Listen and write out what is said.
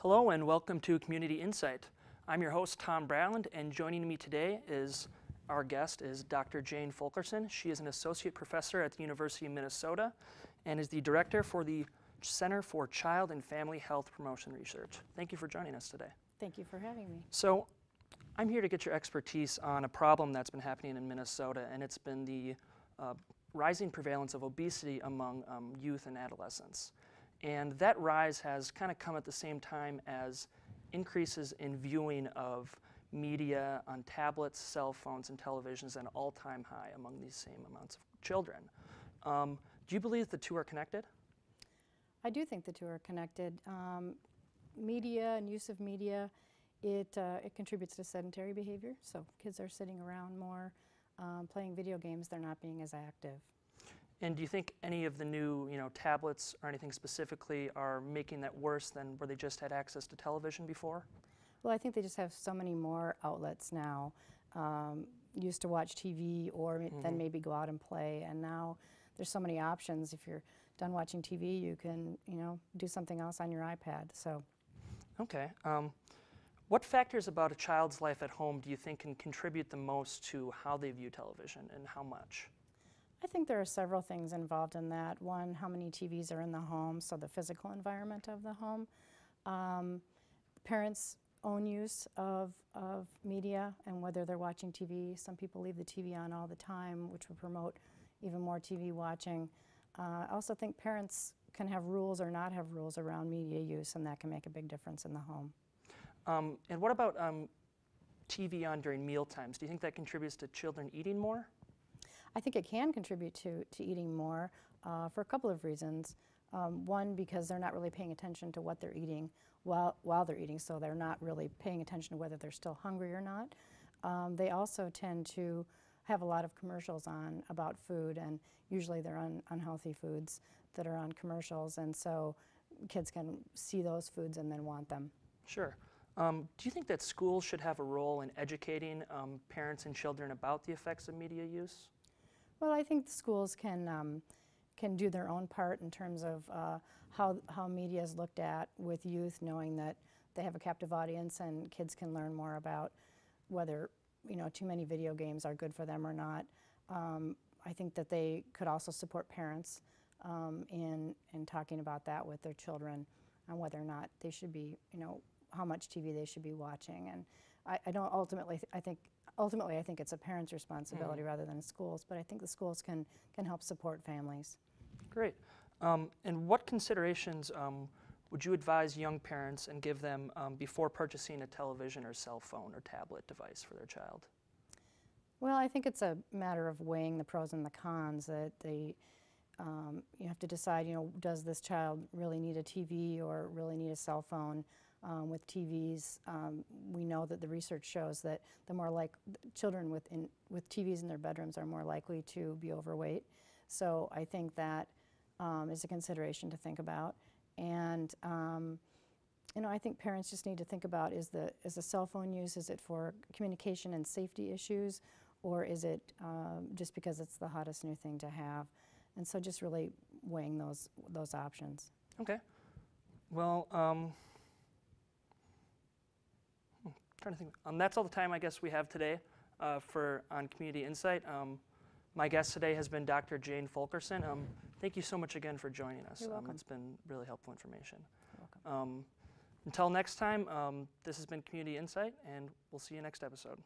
Hello and welcome to Community Insight. I'm your host, Tom Bradland, and joining me today is our guest is Dr. Jane Fulkerson. She is an associate professor at the University of Minnesota and is the director for the Center for Child and Family Health Promotion Research. Thank you for joining us today. Thank you for having me. So, I'm here to get your expertise on a problem that's been happening in Minnesota, and it's been the rising prevalence of obesity among youth and adolescents. And that rise has kind of come at the same time as increases in viewing of media on tablets, cell phones, and televisions at an all-time high among these same amounts of children. Do you believe the two are connected? I do think the two are connected. Media and use of media, it contributes to sedentary behavior. So kids are sitting around more, playing video games. They're not being as active. And do you think any of the new, tablets or anything specifically are making that worse than where they just had access to television before? Well, I think they just have so many more outlets now. Used to watch TV or then maybe go out and play, and now there's so many options. If you're done watching TV, you can, do something else on your iPad. So. Okay. What factors about a child's life at home do you think can contribute the most to how they view television, and how much? I think there are several things involved in that. One, how many TVs are in the home, so the physical environment of the home. Parents' own use of media and whether they're watching TV. Some people leave the TV on all the time, which would promote even more TV watching. I also think parents can have rules or not have rules around media use, and that can make a big difference in the home. And what about TV on during meal times? Do you think that contributes to children eating more? I think it can contribute to eating more for a couple of reasons. One, because they're not really paying attention to what they're eating while they're eating, so they're not really paying attention to whether they're still hungry or not. They also tend to have a lot of commercials on about food, and usually they're unhealthy foods that are on commercials, and so kids can see those foods and then want them. Sure. Do you think that schools should have a role in educating parents and children about the effects of media use? Well, I think the schools can do their own part in terms of how media is looked at with youth, knowing that they have a captive audience and kids can learn more about whether too many video games are good for them or not. I think that they could also support parents in talking about that with their children and whether or not they should be, how much TV they should be watching. And I don't ultimately I think it's a parent's responsibility rather than schools, but I think the schools can help support families. Great. And what considerations would you advise young parents and give them before purchasing a television or cell phone or tablet device for their child? Well, I think it's a matter of weighing the pros and the cons. That you have to decide, does this child really need a TV or really need a cell phone? With TVs, we know that the research shows that children with TVs in their bedrooms are more likely to be overweight. So I think that is a consideration to think about. And I think parents just need to think about, is the cell phone use, is it for communication and safety issues, or is it just because it's the hottest new thing to have? And so just really weighing those options. Okay. Well, trying to think. That's all the time I guess we have today on Community Insight. My guest today has been Dr. Jane Fulkerson. Thank you so much again for joining us. You're welcome. It's been really helpful information. You're welcome. Until next time, this has been Community Insight, and we'll see you next episode.